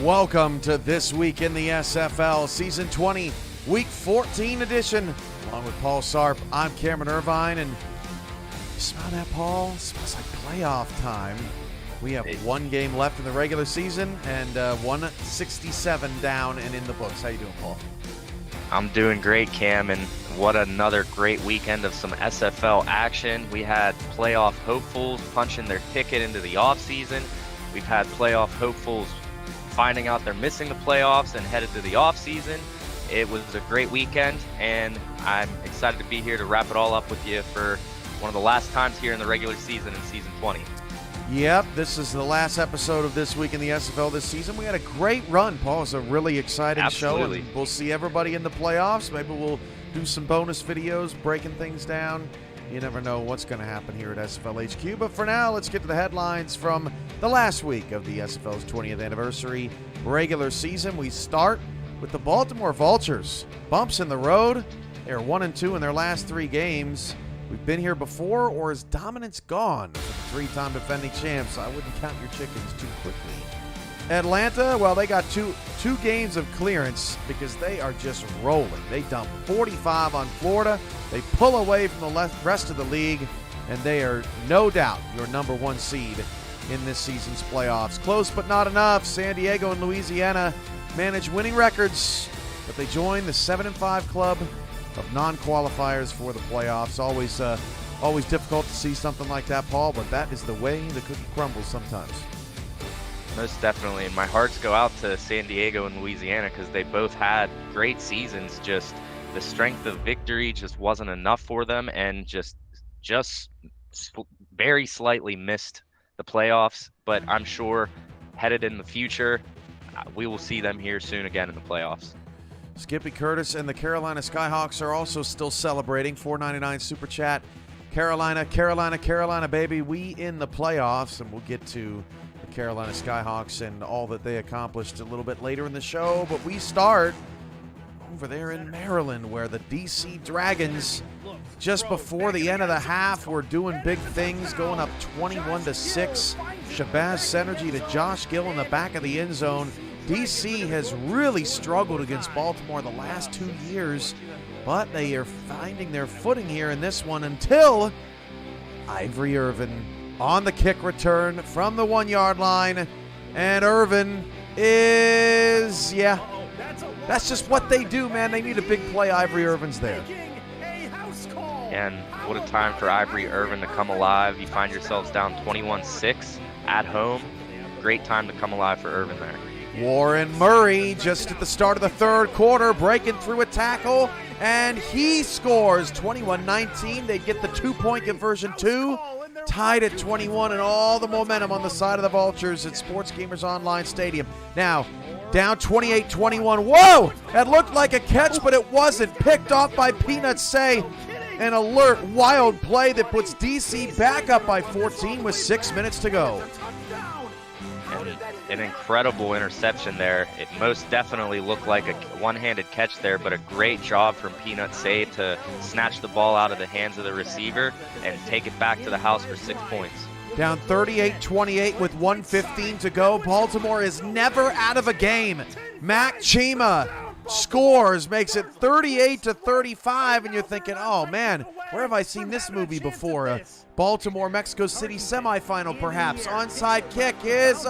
Welcome to This Week in the SFL, Season 20, Week 14 edition. Along with Paul Sarp, I'm Cameron Irvine, and you smell that, Paul? It smells like playoff time. We have one game left in the regular season and 167 down and in the books. How you doing, Paul? I'm doing great, Cam, and what another great weekend of some SFL action. We had playoff hopefuls punching their ticket into the offseason. We've had playoff hopefuls finding out they're missing the playoffs and headed to the offseason. It was a great weekend, and I'm excited to be here to wrap it all up with you for one of the last times here in the regular season in Season 20. Yep, this is the last episode of This Week in the SFL this season. We had a great run, Paul. It's a really exciting show. And we'll see everybody in the playoffs. Maybe we'll do some bonus videos breaking things down. You never know what's going to happen here at SFL HQ. But for now, let's get to the headlines from the last week of the SFL's 20th anniversary regular season. We start with the Baltimore Vultures. Bumps in the road. They're 1-2 in their last three games. We've been here before, or is dominance gone for the three-time defending champs? I wouldn't count your chickens too quickly. Atlanta, well, they got two games of clearance because they are just rolling. They dumped 45 on Florida. They pull away from the rest of the league, and they are no doubt your number one seed in this season's playoffs. Close but not enough. San Diego and Louisiana manage winning records, but they join the 7-5 club of non-qualifiers for the playoffs. Always difficult to see something like that, Paul, but that is the way the cookie crumbles sometimes. Most definitely, and my hearts go out to San Diego and Louisiana because they both had great seasons. Just the strength of victory just wasn't enough for them, and just very slightly missed the playoffs. But I'm sure headed in the future, we will see them here soon again in the playoffs. Skippy Curtis and the Carolina Skyhawks are also still celebrating. $4.99 Super Chat. Carolina, baby. We in the playoffs, and we'll get to the Carolina Skyhawks and all that they accomplished a little bit later in the show. But we start over there in Maryland, where the DC Dragons, just before the end of the half, were doing big things, going up 21-6. Shabazz Synergy to Josh Gill in the back of the end zone. DC has really struggled against Baltimore the last 2 years, but they are finding their footing here in this one until Ivory Irvin on the kick return from the 1-yard line. And Irvin is, that's just what they do, man. They need a big play. Ivory Irvin's there. And what a time for Ivory Irvin to come alive. You find yourselves down 21-6 at home. Great time to come alive for Irvin there. Warren Murray just at the start of the third quarter, breaking through a tackle, and he scores 21-19. They get the 2-point conversion too, tied at 21, and all the momentum on the side of the Vultures at Sports Gamers Online Stadium. Now, down 28-21. Whoa! That looked like a catch, but it wasn't. Picked off by Peanut Say. An alert, wild play that puts DC back up by 14 with 6 minutes to go. An incredible interception there. It most definitely looked like a one-handed catch there, but a great job from Peanut Say to snatch the ball out of the hands of the receiver and take it back to the house for 6 points. Down 38-28 with 1:15 to go. Baltimore is never out of a game. Mac Chima scores, makes it 38-35, and you're thinking, oh man, where have I seen this movie before? A Baltimore Mexico City semifinal, perhaps. Onside kick is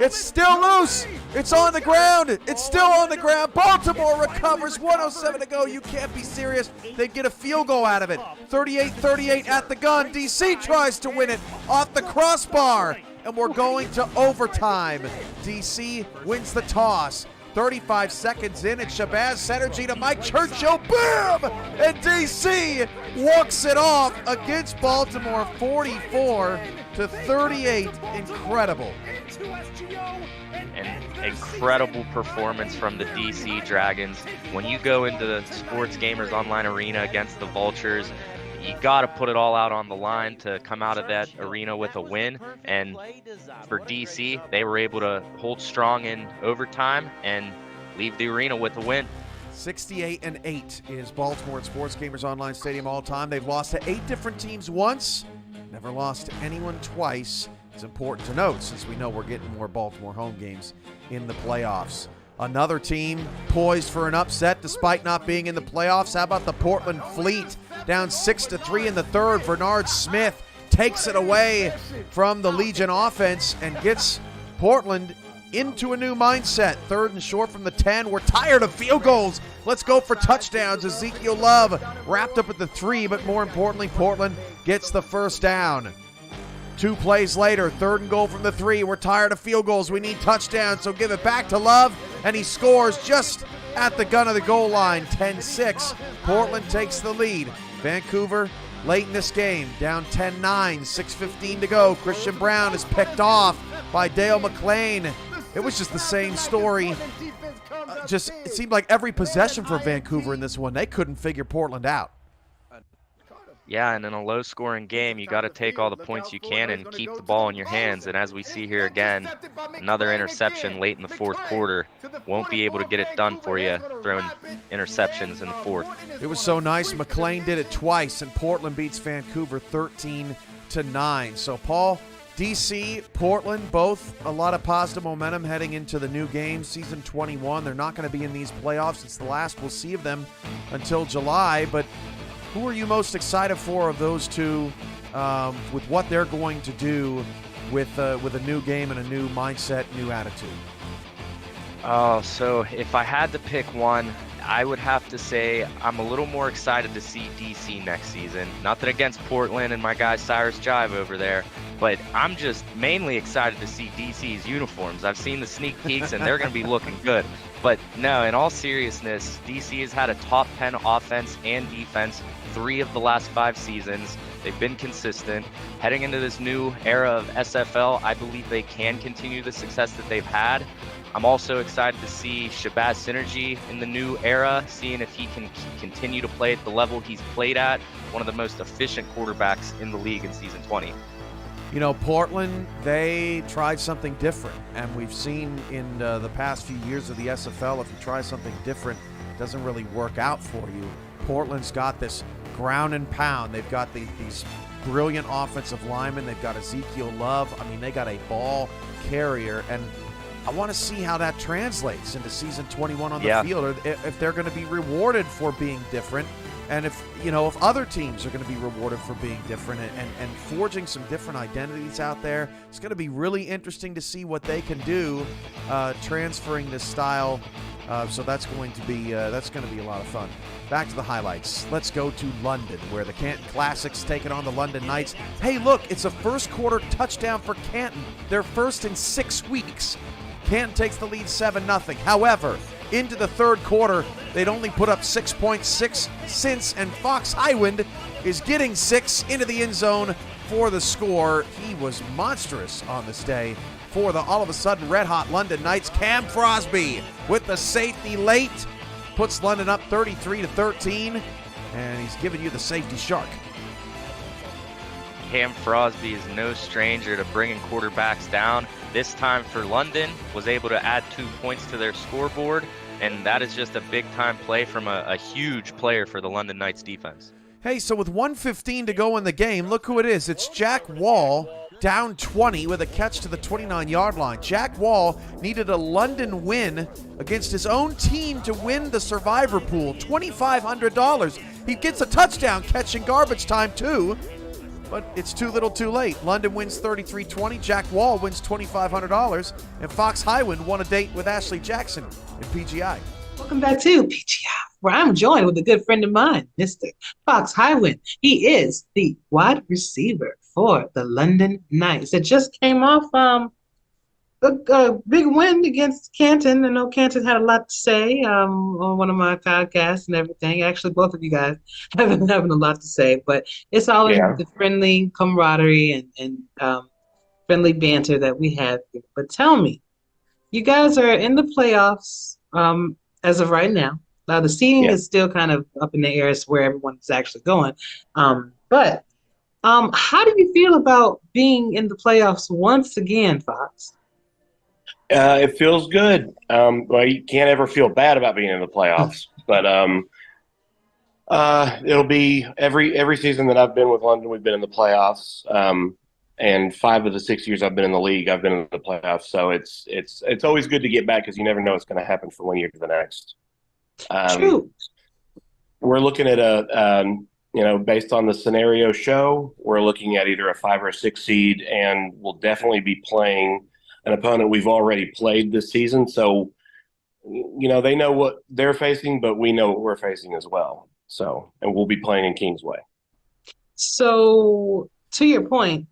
it's still loose. It's on the ground. It's still on the ground. Baltimore recovers. 1:07 to go. You can't be serious. They get a field goal out of it. 38-38 at the gun. DC tries to win it off the crossbar, and we're going to overtime. DC wins the toss. 35 seconds in, it's Shabazz Synergy to Mike Churchill, boom! And DC walks it off against Baltimore, 44-38. Incredible. An incredible performance from the DC Dragons. When you go into the Sports Gamers Online Arena against the Vultures, you got to put it all out on the line to come out of that arena with a win. And for DC, they were able to hold strong in overtime and leave the arena with a win. 68-8 is Baltimore at Sports Gamers Online Stadium all time. They've lost to 8 different teams once, never lost to anyone twice. It's important to note since we know we're getting more Baltimore home games in the playoffs. Another team poised for an upset despite not being in the playoffs. How about the Portland Fleet? Down 6-3 in the third. Bernard Smith takes it away from the Legion offense and gets Portland into a new mindset. 3rd and short from the 10. We're tired of field goals. Let's go for touchdowns. Ezekiel Love wrapped up at the 3, but more importantly, Portland gets the first down. 2 plays later, 3rd and goal from the 3. We're tired of field goals. We need touchdowns, so give it back to Love, and he scores just at the gun of the goal line. 10-6. Portland takes the lead. Vancouver late in this game, down 10-9, 6:15 to go. Christian Brown is picked off by Dale McClain. It was just the same story. It seemed like every possession for Vancouver in this one, they couldn't figure Portland out. Yeah, and in a low-scoring game, you got to take all the points you can and keep the ball in your hands. And as we see here again, another interception late in the fourth quarter. Won't be able to get it done for you, throwing interceptions in the fourth. It was so nice. McClain did it twice, and Portland beats Vancouver 13-9. So, Paul, DC, Portland, both a lot of positive momentum heading into the new game, season 21. They're not going to be in these playoffs. It's the last we'll see of them until July, but who are you most excited for of those two with what they're going to do with a new game and a new mindset, new attitude? Oh, so if I had to pick one, I would have to say I'm a little more excited to see DC next season. Nothing against Portland and my guy Cyrus Jive over there, but I'm just mainly excited to see DC's uniforms. I've seen the sneak peeks and they're going to be looking good. But no, in all seriousness, DC has had a top 10 offense and defense 3 of the last 5 seasons. They've been consistent. Heading into this new era of SFL, I believe they can continue the success that they've had. I'm also excited to see Shabazz Synergy in the new era, seeing if he can continue to play at the level he's played at, one of the most efficient quarterbacks in the league in season 20. You know, Portland, they tried something different, and we've seen in the past few years of the SFL, if you try something different, it doesn't really work out for you. Portland's got this ground and pound. They've got these brilliant offensive linemen. They've got Ezekiel Love. I mean, they got a ball carrier, and I want to see how that translates into season 21 on the field, or if they're going to be rewarded for being different, and if other teams are going to be rewarded for being different and forging some different identities out there. It's going to be really interesting to see what they can do transferring this style. So that's going to be a lot of fun. Back to the highlights. Let's go to London, where the Canton Classics taking on the London Knights. Hey, look, it's a first quarter touchdown for Canton. They're first in 6 weeks. Canton takes the lead 7-0. However, into the third quarter, they'd only put up 6.6 since, and Fox Highwind is getting 6 into the end zone for the score. He was monstrous on this day for the all of a sudden red-hot London Knights. Cam Frosby with the safety late puts London up 33-13, and he's giving you the safety shark. Cam Frosby is no stranger to bringing quarterbacks down. This time for London, was able to add 2 points to their scoreboard, and that is just a big-time play from a huge player for the London Knights defense. Hey, so with 1:15 to go in the game, look who it is. It's Jack Wall, down 20 with a catch to the 29-yard line. Jack Wall needed a London win against his own team to win the survivor pool, $2,500. He gets a touchdown catch in garbage time, too. But it's too little too late. London wins 33-20. Jack Wall wins $2,500. And Fox Highwind won a date with Ashley Jackson in PGI. Welcome back to PGI, where I'm joined with a good friend of mine, Mr. Fox Highwind. He is the wide receiver for the London Knights. It just came off a big win against Canton. I know Canton had a lot to say on one of my podcasts and everything. Actually, both of you guys have been having a lot to say, but it's all in the friendly camaraderie and friendly banter that we have here. But tell me, you guys are in the playoffs as of right now. Now, the seeding is still kind of up in the air as where everyone's actually going. But how do you feel about being in the playoffs once again, Fox? It feels good. Well, you can't ever feel bad about being in the playoffs, but it'll be every season that I've been with London, we've been in the playoffs. And 5 of the 6 years I've been in the league, I've been in the playoffs. So it's always good to get back because you never know what's going to happen from one year to the next. True. We're looking at based on the scenario show, we're looking at either a 5 or a 6 seed, and we'll definitely be playing an opponent we've already played this season. So, they know what they're facing, but we know what we're facing as well. So, and we'll be playing in Kingsway. So, to your point,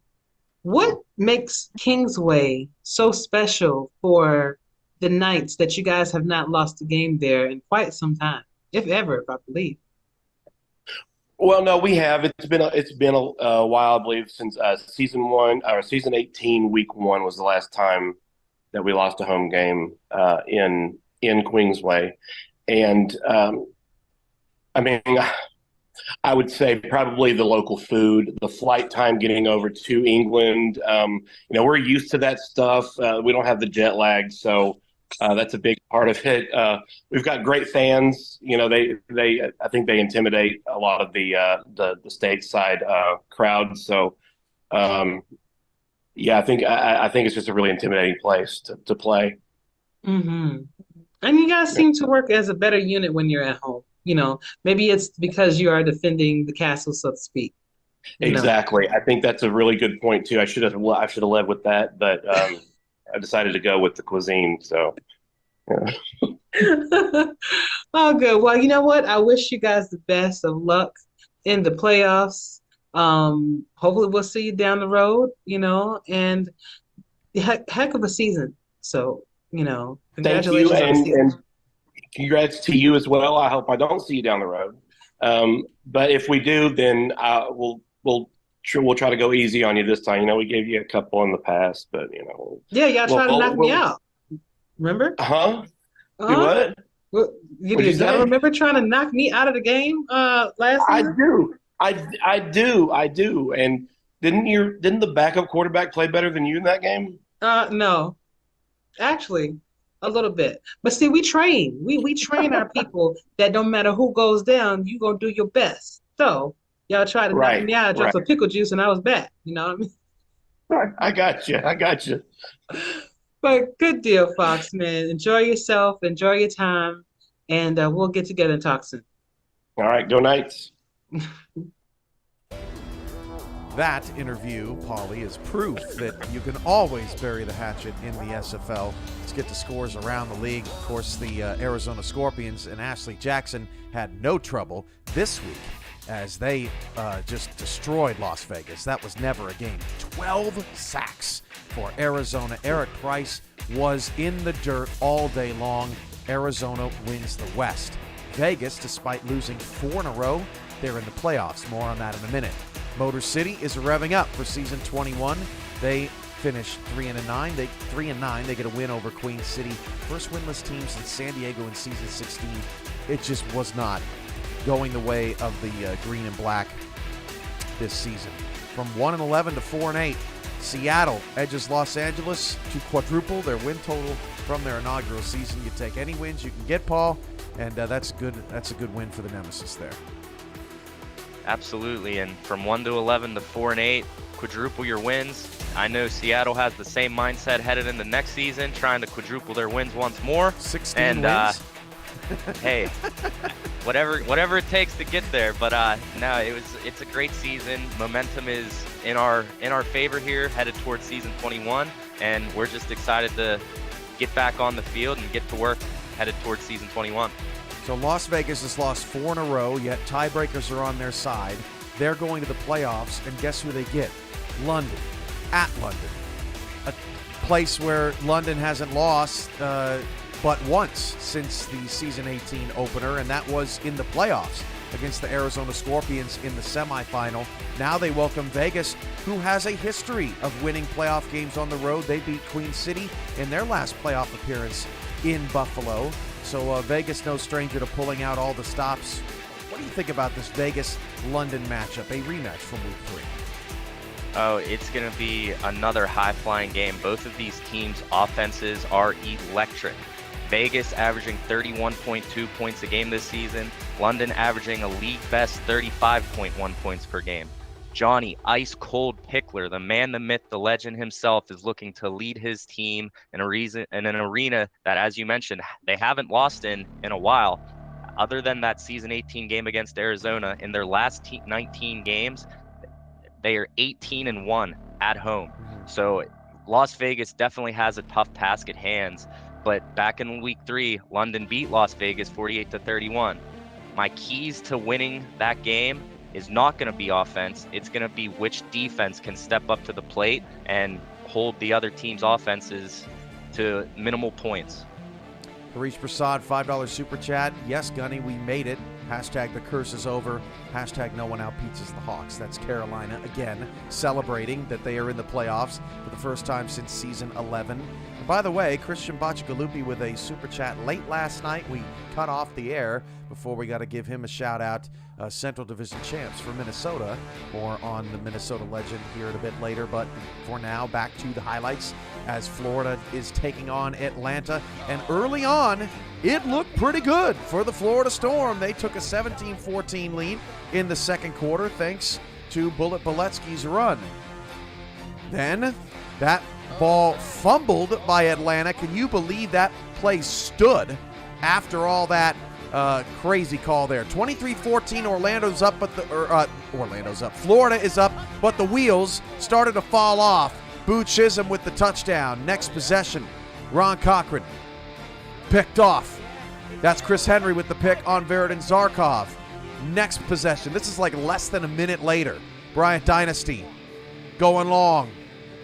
what makes Kingsway so special for the Knights that you guys have not lost a game there in quite some time, if ever, if I believe? Well, no, we have. It's been a while, I believe, since season 1 or season 18, week 1 was the last time that we lost a home game in Queensway, and I would say probably the local food, the flight time getting over to England. We're used to that stuff. We don't have the jet lag, so that's a big part of it. We've got great fans. I think they intimidate a lot of the stateside crowd. So, I think it's just a really intimidating place to play. Mm-hmm. And you guys seem to work as a better unit when you're at home. Maybe it's because you are defending the castle, so to speak. Exactly. I think that's a really good point too. I should have led with that, but I decided to go with the cuisine. So, yeah. Oh, good. Well, you know what? I wish you guys the best of luck in the playoffs. Hopefully we'll see you down the road, and heck of a season. So, congratulations Thank you, on the season. and congrats to you as well. I hope I don't see you down the road. But if we do, then we'll try to go easy on you this time. We gave you a couple in the past, but Yeah, y'all tried to knock me out. Remember? Do what? Well, you remember trying to knock me out of the game last season? I do. And didn't the backup quarterback play better than you in that game? No, actually, a little bit. But see, we train. We train our people that no matter who goes down, you gonna do your best. So y'all try to knock me out, drop some pickle juice, and I was back. You know what I mean? I got you. But good deal, Fox, man. Enjoy yourself. Enjoy your time. And we'll get together and talk soon. All right. Go Knights. That interview, Paulie, is proof that you can always bury the hatchet in the SFL. Let's get to scores around the league. Of course, the Arizona Scorpions and Ashley Jackson had no trouble this week as they just destroyed Las Vegas. That was never a game. 12 sacks for Arizona. Eric Price was in the dirt all day long. Arizona wins the West. Vegas, despite losing 4 in a row, they're in the playoffs. More on that in a minute. Motor City is revving up for season 21. They finish 3-9. They get a win over Queen City. First winless teams in San Diego in season 16. It just was not going the way of the green and black this season. From 1-11 to 4-8, Seattle edges Los Angeles to quadruple their win total from their inaugural season. You take any wins you can get, Paul, and that's good. That's a good win for the Nemesis there. Absolutely, and from 1-11 to 4-8, quadruple your wins. I know Seattle has the same mindset headed into next season, trying to quadruple their wins once more. 16 wins. Hey, whatever it takes to get there. But no, it's a great season. Momentum is in our favor here, headed towards season 21, and we're just excited to get back on the field and get to work, headed towards season 21. So Las Vegas has lost 4 in a row, yet tiebreakers are on their side. They're going to the playoffs, and guess who they get? London, at London. A place where London hasn't lost but once since the season 18 opener, and that was in the playoffs against the Arizona Scorpions in the semifinal. Now they welcome Vegas, who has a history of winning playoff games on the road. They beat Queen City in their last playoff appearance in Buffalo. So Vegas no stranger to pulling out all the stops. What do you think about this Vegas-London matchup, a rematch from Week 3? Oh, it's going to be another high-flying game. Both of these teams' offenses are electric. Vegas averaging 31.2 points a game this season. London averaging a league-best 35.1 points per game. Johnny Ice Cold Pickler, the man, the myth, the legend himself, is looking to lead his team in an arena that, as you mentioned, they haven't lost in a while. Other than that season 18 game against Arizona, in their last 19 games, they are 18-1 at home. So Las Vegas definitely has a tough task at hands. But back in week 3, London beat Las Vegas 48-31. My keys to winning that game is not going to be offense. It's going to be which defense can step up to the plate and hold the other team's offenses to minimal points. Harish Prasad, $5 super chat. Yes, Gunny, we made it. Hashtag the curse is over. Hashtag no one outpizzas the Hawks. That's Carolina again celebrating that they are in the playoffs for the first time since season 11. And by the way, Christian Bachagalupi with a super chat late last night. We cut off the air before we got to give him a shout out. Central Division champs for Minnesota. More on the Minnesota legend here a bit later. But for now, back to the highlights as Florida is taking on Atlanta. And early on, it looked pretty good for the Florida Storm. They took a 17-14 lead in the second quarter thanks to Bullet Boletsky's run. Then that ball fumbled by Atlanta. Can you believe that play stood after all that crazy call there? 23-14, Orlando's up, but Florida is up, but the wheels started to fall off. Boo Chisholm with the touchdown. Next possession, Ron Cochran picked off. That's Chris Henry with the pick on Veridin Zarkov. Next possession, this is like less than a minute later. Bryant Dynasty going long.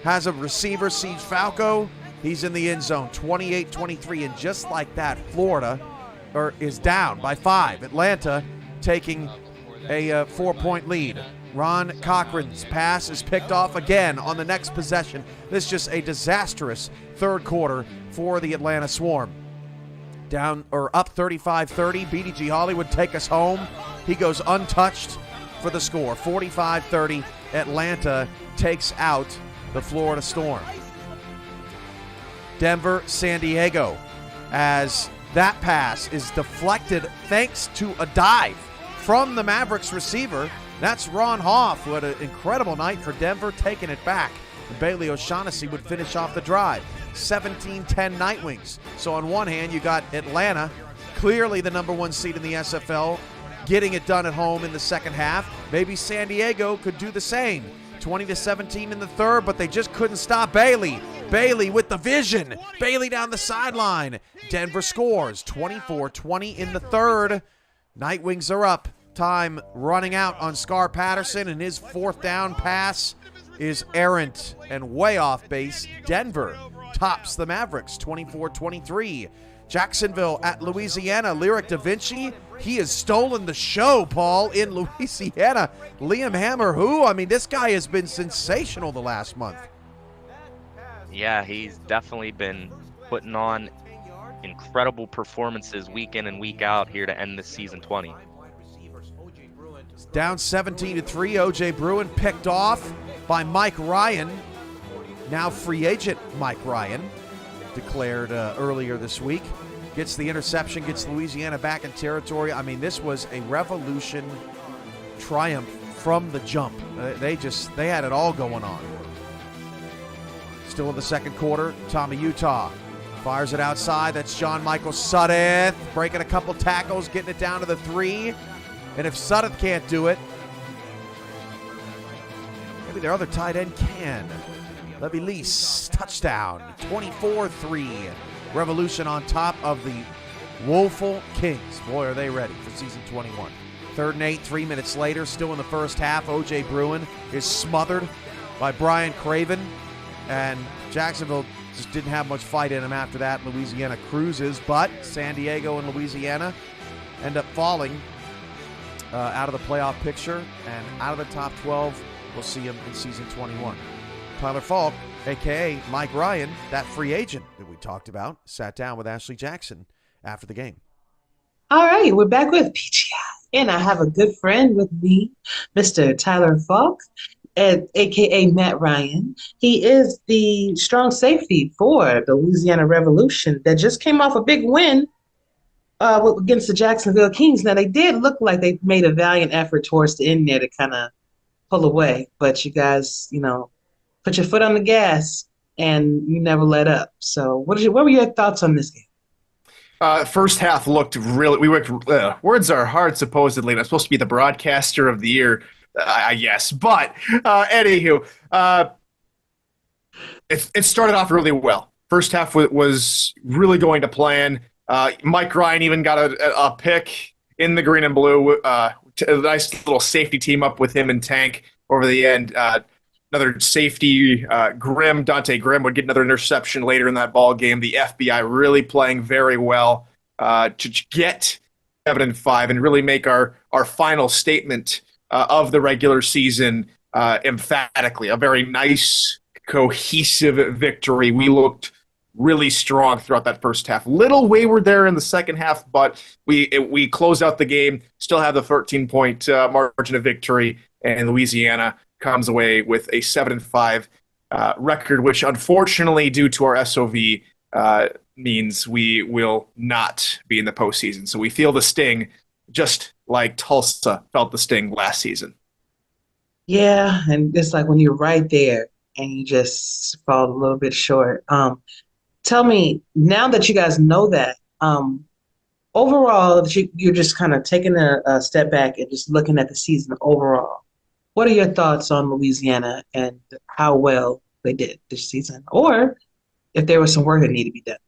Has a receiver, Siege Falco. He's in the end zone, 28-23, and just like that, Florida is down by 5. Atlanta taking a 4-point lead. Ron Cochran's pass is picked off again on the next possession. This is just a disastrous third quarter for the Atlanta Swarm. Up 35-30. BDG Hollywood take us home. He goes untouched for the score. 45-30. Atlanta takes out the Florida Storm. Denver, San Diego, as that pass is deflected thanks to a dive from the Mavericks receiver. That's Ron Hoff, who had an incredible night for Denver, taking it back. And Bailey O'Shaughnessy would finish off the drive. 17-10 Nightwings. So on one hand, you got Atlanta, clearly the number 1 seed in the SFL, getting it done at home in the second half. Maybe San Diego could do the same. 20-17 in the third, but they just couldn't stop Bailey. Bailey with the vision. Bailey down the sideline. Denver scores 24-20 in the third. Nightwings are up. Time running out on Scar Patterson, and his fourth down pass is errant and way off base. Denver tops the Mavericks 24-23. Jacksonville at Louisiana. Lyric Da Vinci, he has stolen the show, Paul, in Louisiana. Liam Hammer, this guy has been sensational the last month. Yeah, he's definitely been putting on incredible performances week in and week out here to end this season 20. Down 17-3, OJ Bruin picked off by Mike Ryan. Now free agent Mike Ryan, declared earlier this week. Gets the interception, gets Louisiana back in territory. This was a Revolution triumph from the jump. They had it all going on. Still in the second quarter, Tommy Utah fires it outside. That's John Michael Sudeth breaking a couple tackles, getting it down to the 3. And if Sudeth can't do it, maybe their other tight end can. Levy Lease, touchdown, 24-3. Revolution on top of the woeful Kings. Boy, are they ready for season 21. 3rd and 8, 3 minutes later, still in the first half. OJ Bruin is smothered by Brian Craven. And Jacksonville just didn't have much fight in him after that. Louisiana cruises, but San Diego and Louisiana end up falling out of the playoff picture and out of the top 12. We'll see him in season 21. Tyler Falk, a.k.a. Mike Ryan, that free agent that we talked about, sat down with Ashley Jackson after the game. All right, we're back with PGI, and I have a good friend with me, Mr. Tyler Falk, a.k.a. Matt Ryan. He is the strong safety for the Louisiana Revolution that just came off a big win against the Jacksonville Kings. Now, they did look like they made a valiant effort towards the end there to kind of pull away, but you guys, put your foot on the gas and you never let up. So what were your thoughts on this game? First half looked really. Words are hard, supposedly. And I'm supposed to be the broadcaster of the year, I guess. But anywho, it started off really well. First half was really going to plan. Mike Ryan even got a pick in the green and blue. A nice little safety team up with him and Tank over the end. Another safety, Dante Grimm would get another interception later in that ball game. The FBI really playing very well to get 7-5 and really make our final statement of the regular season emphatically. A very nice, cohesive victory. We looked really strong throughout that first half. Little wayward there in the second half, but we closed out the game, still have the 13-point margin of victory, and Louisiana comes away with a 7-5 record, which unfortunately, due to our SOV, means we will not be in the postseason. So we feel the sting, just like Tulsa felt the sting last season. Yeah, and it's like when you're right there and you just fall a little bit short. Tell me, now that you guys know that, overall, you're just kind of taking a step back and just looking at the season overall. What are your thoughts on Louisiana and how well they did this season, or if there was some work that needed to be done?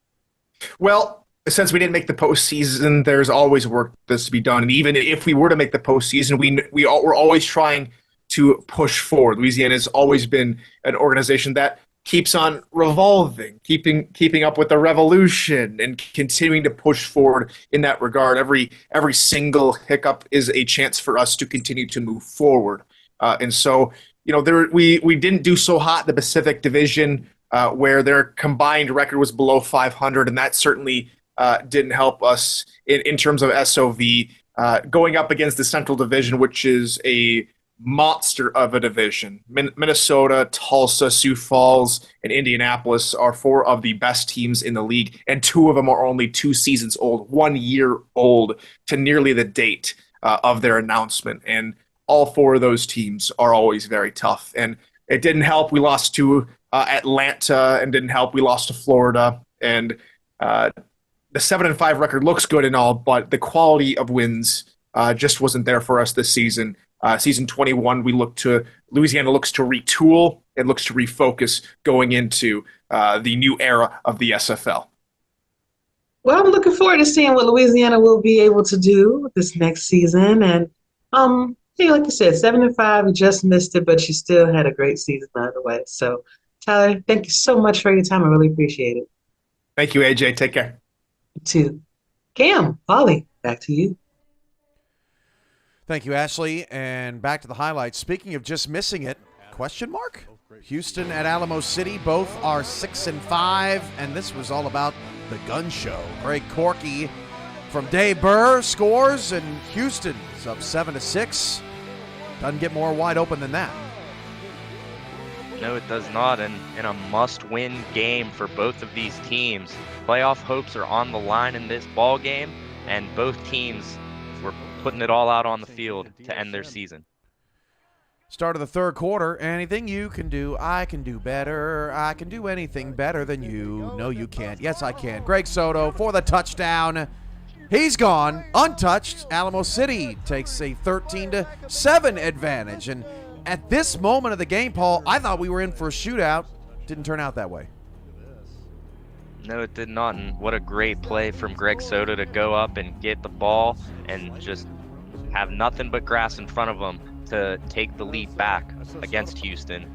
Well, since we didn't make the postseason, there's always work that's to be done. And even if we were to make the postseason, we're always trying to push forward. Louisiana has always been an organization that keeps on revolving, keeping up with the revolution, and continuing to push forward in that regard. Every single hiccup is a chance for us to continue to move forward. And so, we didn't do so hot in the Pacific Division, where their combined record was below 500, and that certainly didn't help us in terms of SOV. Going up against the Central Division, which is a monster of a division. Minnesota, Tulsa, Sioux Falls, and Indianapolis are four of the best teams in the league, and two of them are only 2 seasons old, 1 year old to nearly the date of their announcement. And all 4 of those teams are always very tough. And it didn't help. We lost to Atlanta, and didn't help. We lost to Florida. And the 7-5 record looks good and all, but the quality of wins just wasn't there for us this season. Season 21, Louisiana looks to retool and looks to refocus going into the new era of the SFL. Well, I'm looking forward to seeing what Louisiana will be able to do this next season. And like you said, 7-5, you just missed it, but you still had a great season by the way. So, Tyler, thank you so much for your time. I really appreciate it. Thank you, AJ. Take care. You too. Cam, Polly, back to you. Thank you, Ashley. And back to the highlights. Speaking of just missing it, question mark? Houston at Alamo City, both are 6-5, and this was all about the gun show. Greg Corky from Dave Burr scores, and Houston is up 7-6. Doesn't get more wide open than that. No, it does not, and in a must-win game for both of these teams. Playoff hopes are on the line in this ball game, and both teams were putting it all out on the field to end their season. Start of the third quarter. Anything you can do, I can do better. I can do anything better than you. No, you can't. Yes, I can. Greg Soto for the touchdown. He's gone untouched. Alamo City takes a 13-7 advantage. And at this moment of the game, Paul, I thought we were in for a shootout. Didn't turn out that way. No, it did not, and what a great play from Greg Soto to go up and get the ball and just have nothing but grass in front of him to take the lead back against Houston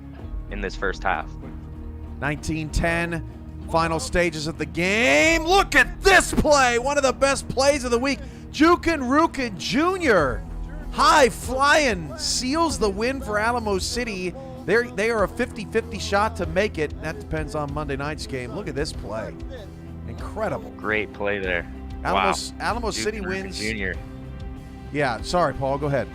in this first half. 19-10, final stages of the game. Look at this play, one of the best plays of the week. Jukin Rukin Jr., high flying, seals the win for Alamo City. They are a 50-50 shot to make it. That depends on Monday night's game. Look at this play. Incredible. Great play there. Alamo City wins. Jr. Yeah, sorry, Paul. Go ahead.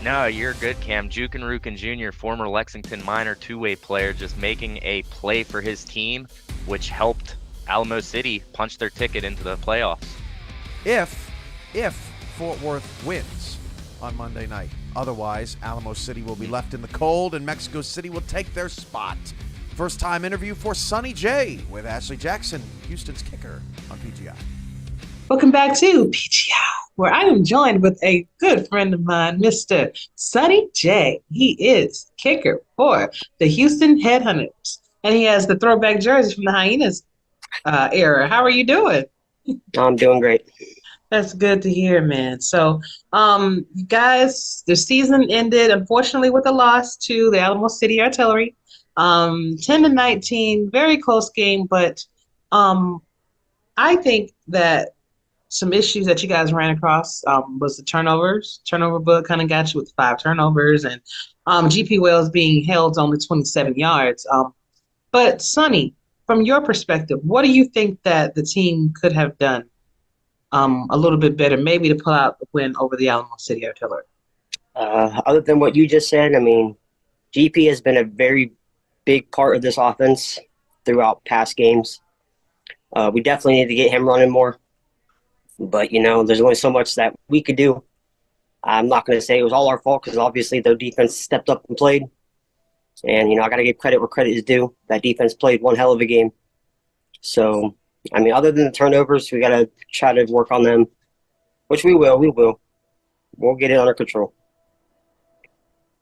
No, you're good, Cam. Jukin Rukin Jr., former Lexington Minor two-way player, just making a play for his team, which helped Alamo City punch their ticket into the playoffs. If Fort Worth wins, on Monday night. Otherwise, Alamo City will be left in the cold, and Mexico City will take their spot. First-time interview for Sonny J with Ashley Jackson, Houston's kicker, on PGI. Welcome back to PGI, where I am joined with a good friend of mine, Mr. Sonny J. He is kicker for the Houston Headhunters, and he has the throwback jersey from the Hyenas era. How are you doing? I'm doing great. That's good to hear, man. So, you guys, the season ended, unfortunately, with a loss to the Alamo City Artillery. 10-19, very close game, but I think that some issues that you guys ran across was the turnovers. Turnover book kind of got you with 5 turnovers, and GP Wales being held to only 27 yards. But Sonny, from your perspective, what do you think that the team could have done a little bit better, maybe to pull out the win over the Alamo City Artillery? Other than what you just said, I mean, GP has been a very big part of this offense throughout past games. We definitely need to get him running more. But, there's only so much that we could do. I'm not going to say it was all our fault because obviously their defense stepped up and played. And, I got to give credit where credit is due. That defense played one hell of a game. So, I mean, other than the turnovers, we got to try to work on them, which we will. We'll get it under control.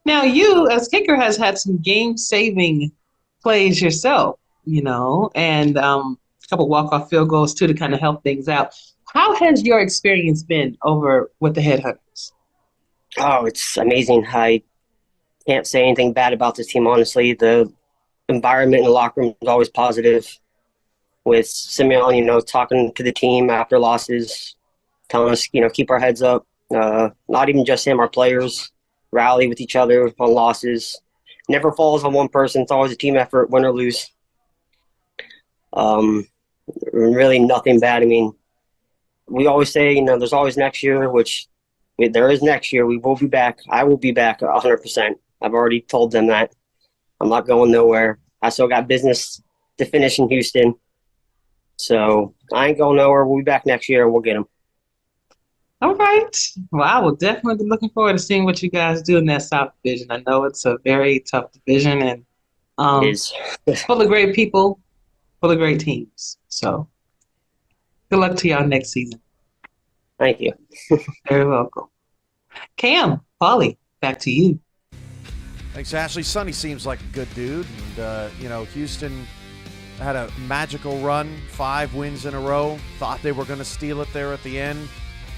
Now, you, as kicker, has had some game-saving plays yourself, and a couple walk-off field goals, too, to kind of help things out. How has your experience been over with the Headhunters? Oh, it's amazing. I can't say anything bad about this team, honestly. The environment in the locker room is always positive. With Simeon, talking to the team after losses, telling us, keep our heads up. Not even just him, our players rally with each other on losses. Never falls on one person. It's always a team effort, win or lose. Really nothing bad. I mean, we always say, there's always next year, which there is next year. We will be back. I will be back 100%. I've already told them that. I'm not going nowhere. I still got business to finish in Houston. So I ain't going nowhere. We'll be back next year and we'll get them. All right. Well, I will definitely be looking forward to seeing what you guys do in that South Division. I know it's a very tough division, and It is. full of great people, full of great teams. So good luck to y'all next season. Thank you. Very welcome. Cam, Polly, back to you. Thanks, Ashley. Sonny seems like a good dude. And, Houston had a magical run, 5 wins in a row. Thought they were going to steal it there at the end.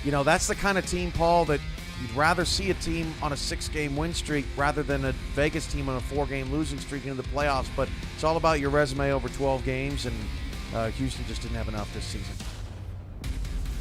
That's the kind of team, Paul, that you'd rather see a team on a 6-game win streak rather than a Vegas team on a 4-game losing streak into the playoffs. But it's all about your resume over 12 games, and Houston just didn't have enough this season.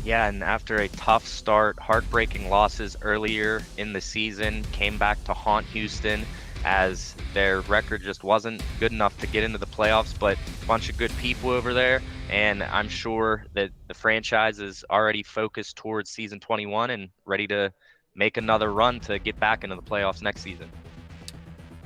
Yeah, and after a tough start, heartbreaking losses earlier in the season, came back to haunt Houston as their record just wasn't good enough to get into the playoffs, but a bunch of good people over there, and I'm sure that the franchise is already focused towards season 21 and ready to make another run to get back into the playoffs next season.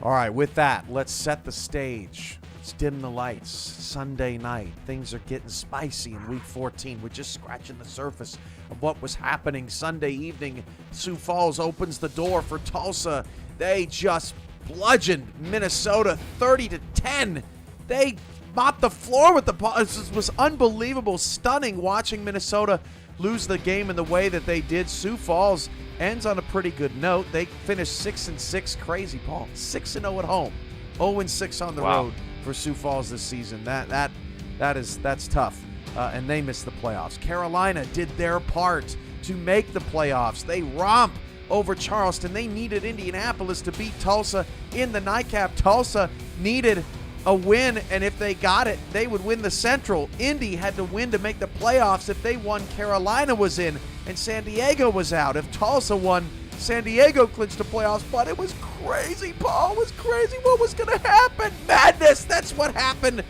All right, with that, let's set the stage. Let's dim the lights. Sunday night. Things are getting spicy in Week 14. We're just scratching the surface of what was happening Sunday evening. Sioux Falls opens the door for Tulsa. They just bludgeoned Minnesota 30-10. They mopped the floor with the ball. This was unbelievable, stunning watching Minnesota lose the game in the way that they did. Sioux Falls ends on a pretty good note. They finished 6-6. Crazy, Paul. 6-0 at home. 0-6 on the road for Sioux Falls this season. That's tough. And they missed the playoffs. Carolina did their part to make the playoffs. They romped over Charleston. They needed Indianapolis to beat Tulsa in the nightcap. Tulsa needed a win, and if they got it, they would win the Central. Indy had to win to make the playoffs. If they won, Carolina was in, and San Diego was out. If Tulsa won, San Diego clinched the playoffs. But it was crazy, Paul. It was crazy. What was going to happen? Madness. That's what happened.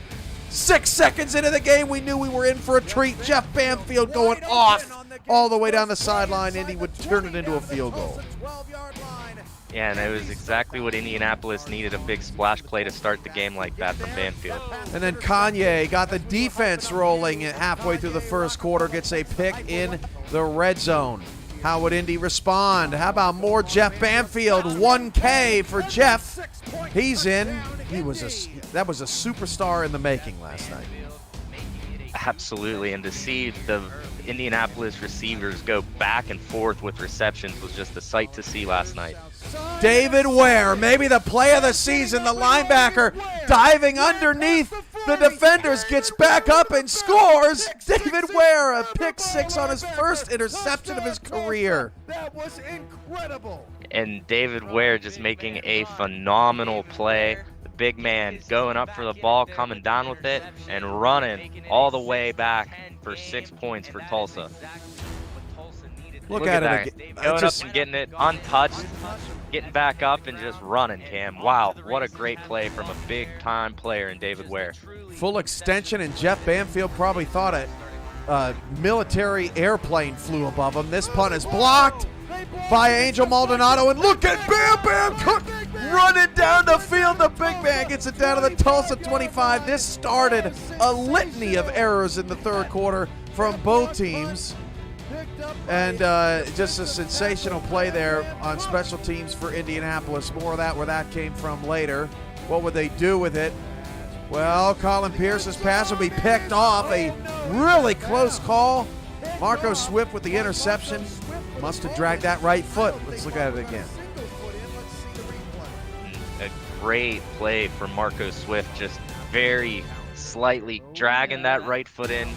6 seconds into the game, we knew we were in for a treat. Jeff Bamfield going off all the way down the sideline. Indy would turn it into a field goal. Yeah, and it was exactly what Indianapolis needed, a big splash play to start the game like that from Banfield. And then Kanye got the defense rolling halfway through the first quarter, gets a pick in the red zone. How would Indy respond? How about more Jeff Banfield? 1K for Jeff. He's in. That was a superstar in the making last night. Absolutely, and to see the Indianapolis receivers go back and forth with receptions was just a sight to see last night. David Ware, maybe the play of the season, the linebacker diving underneath the defenders, gets back up and scores. David Ware, a pick 6 on his first interception of his career. That was incredible. And David Ware just making a phenomenal play. The big man going up for the ball, coming down with it, and running all the way back for 6 points for Tulsa. Look at that. It again. Going up and getting it untouched, getting back up and just running, Cam. Wow, what a great play from a big-time player in David Ware. Full extension, and Jeff Banfield probably thought a military airplane flew above him. This punt is blocked by Angel Maldonado, and look at Bam Bam Cook running down the field. The big man gets it down to the Tulsa 25. This started a litany of errors in the third quarter from both teams. And just a sensational play there on special teams for Indianapolis. More of that where that came from later. What would they do with it? Well, Colin Pierce's pass will be picked off. A really close call. Marco Swift with the interception. Must have dragged that right foot. Let's look at it again. A great play from Marco Swift, just very slightly dragging that right foot in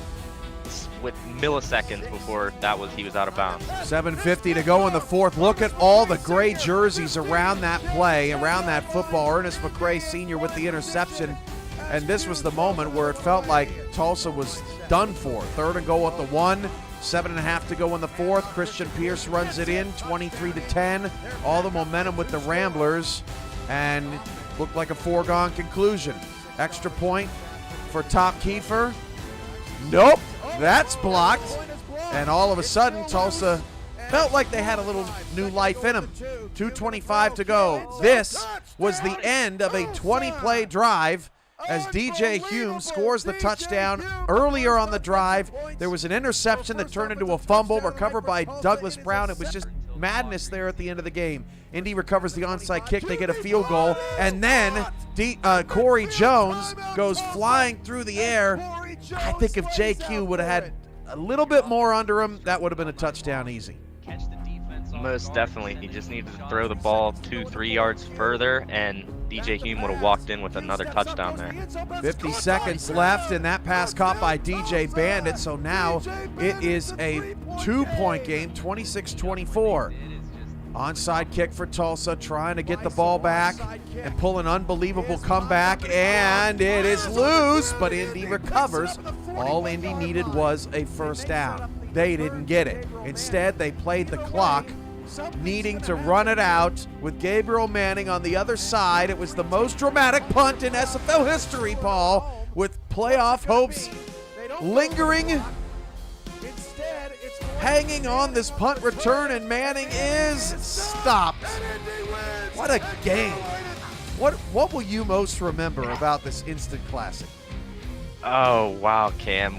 with milliseconds before he was out of bounds. 7:50 to go in the fourth. Look at all the gray jerseys around that play, around that football. Ernest McRae Sr. with the interception. And this was the moment where it felt like Tulsa was done for. 3rd and goal at the 1. 7.5 to go in the fourth. Christian Pierce runs it in, 23-10. All the momentum with the Ramblers, and looked like a foregone conclusion. Extra point for Top Kiefer. Nope, that's blocked. And all of a sudden, Tulsa felt like they had a little new life in them. 2:25 to go. This was the end of a 20-play drive as DJ Hume scores the touchdown. Earlier on the drive, there was an interception that turned into a fumble recovered by Douglas Brown. It was just madness there at the end of the game. Indy recovers the onside kick. They get a field goal. And then Corey Jones goes flying through the air. I think if JQ would have had a little bit more under him, that would have been a touchdown easy. Most definitely. He just needed to throw the ball 2-3 yards further, and DJ Hume would have walked in with another touchdown there. 50 seconds left, and that pass caught by DJ Bandit. So now it is a 2-point game, 26-24. Onside kick for Tulsa, trying to get the ball back and pull an unbelievable comeback, and it is loose, but Indy recovers. All Indy needed was a first down. They didn't get it. Instead, they played the clock, needing to run it out with Gabriel Manning on the other side. It was the most dramatic punt in SFL history, Paul, with playoff hopes lingering. Hanging on this punt return, and Manning is stopped. What a game. What will you most remember about this instant classic? Oh, wow, Cam.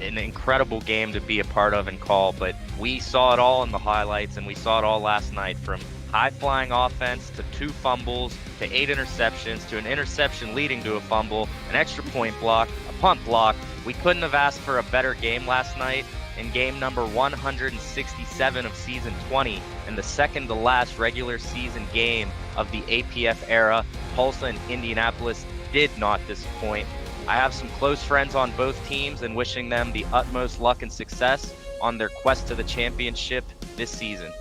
An incredible game to be a part of and call, but we saw it all in the highlights, and we saw it all last night, from high-flying offense to 2 fumbles to 8 interceptions to an interception leading to a fumble, an extra point block, a punt block. We couldn't have asked for a better game last night. In game number 167 of season 20 and the second to last regular season game of the APF era, Tulsa and Indianapolis did not disappoint. I have some close friends on both teams and wishing them the utmost luck and success on their quest to the championship this season.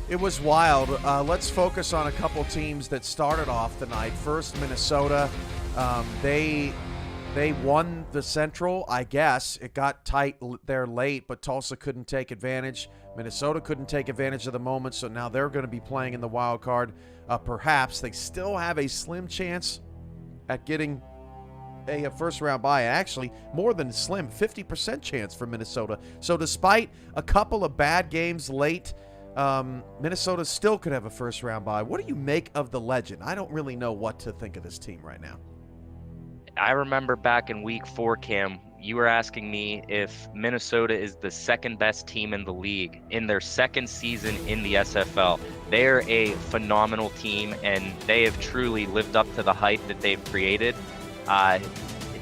It was wild. Let's focus on a couple teams that started off the night. First, Minnesota. They won the Central, I guess. It got tight there late, but Tulsa couldn't take advantage. Minnesota couldn't take advantage of the moment, so now they're going to be playing in the wild card. Perhaps they still have a slim chance at getting a first-round bye. Actually, more than slim, 50% chance for Minnesota. So despite a couple of bad games late, Minnesota still could have a first-round bye. What do you make of the legend? I don't really know what to think of this team right now. I remember back in week 4, Cam, you were asking me if Minnesota is the second best team in the league in their second season in the SFL. They're a phenomenal team, and they have truly lived up to the hype that they've created.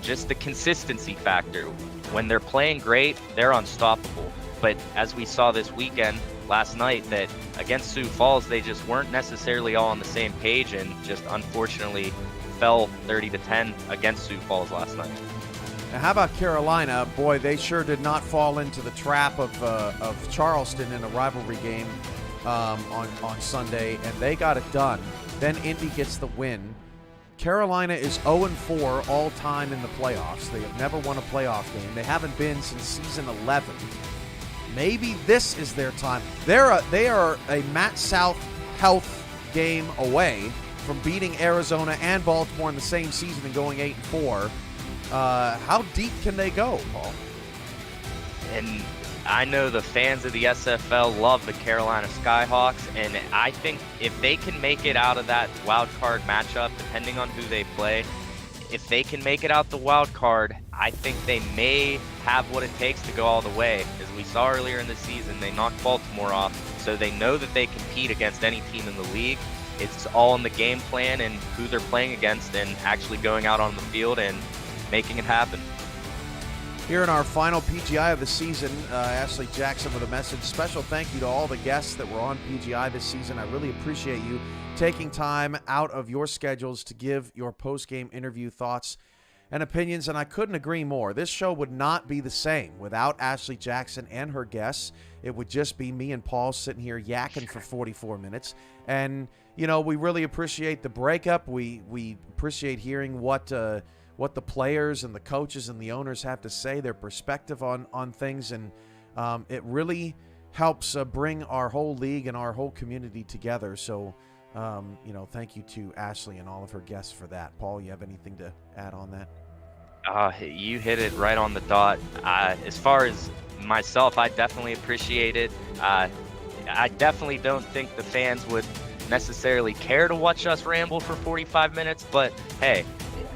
Just the consistency factor. When they're playing great, they're unstoppable. But as we saw this weekend, last night, that against Sioux Falls, they just weren't necessarily all on the same page, and just unfortunately fell 30-10 against Sioux Falls last night. Now, how about Carolina? Boy, they sure did not fall into the trap of Charleston in a rivalry game on Sunday, and they got it done. Then Indy gets the win. Carolina is 0-4 all-time in the playoffs. They have never won a playoff game. They haven't been since season 11. Maybe this is their time. They are a Matt South health game away from beating Arizona and Baltimore in the same season and going 8-4. How deep can they go, Paul? And I know the fans of the SFL love the Carolina Skyhawks, and I think if they can make it out of that wild card matchup, depending on who they play, if they can make it out the wild card, I think they may have what it takes to go all the way. As we saw earlier in the season, they knocked Baltimore off, so they know that they compete against any team in the league. It's all in the game plan and who they're playing against, and actually going out on the field and making it happen. Here in our final PGI of the season, Ashley Jackson with a message. Special thank you to all the guests that were on PGI this season. I really appreciate you taking time out of your schedules to give your post-game interview thoughts and opinions, and I couldn't agree more. This show would not be the same without Ashley Jackson and her guests. It would just be me and Paul sitting here yakking for 44 minutes. And, you know, we really appreciate the breakup. We appreciate hearing what the players and the coaches and the owners have to say, their perspective on things, and it really helps bring our whole league and our whole community together. So, you know, thank you to Ashley and all of her guests for that. Paul, you have anything to add on that? You hit it right on the dot. As far as myself, I definitely appreciate it. I definitely don't think the fans would necessarily care to watch us ramble for 45 minutes, but hey,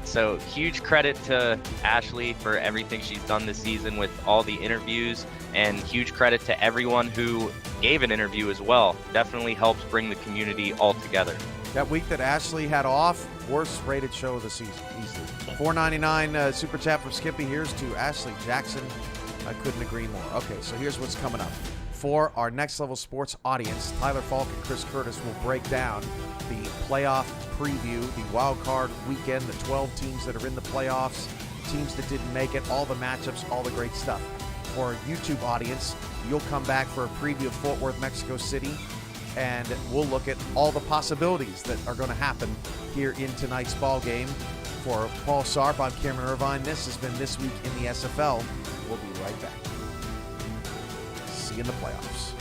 so huge credit to Ashley for everything she's done this season with all the interviews, and huge credit to everyone who gave an interview as well. Definitely helps bring the community all together. That week that Ashley had off, worst rated show of the season, easily. $4.99 super chat from Skippy. Here's to Ashley Jackson. I couldn't agree more. Okay, so here's what's coming up. For our Next Level Sports audience, Tyler Falk and Chris Curtis will break down the playoff preview, the wild card weekend, the 12 teams that are in the playoffs, teams that didn't make it, all the matchups, all the great stuff. For our YouTube audience, you'll come back for a preview of Fort Worth, Mexico City, and we'll look at all the possibilities that are going to happen here in tonight's ball game. For Paul Sarp, I'm Cameron Irvine. This has been This Week in the SFL. We'll be right back. See you in the playoffs.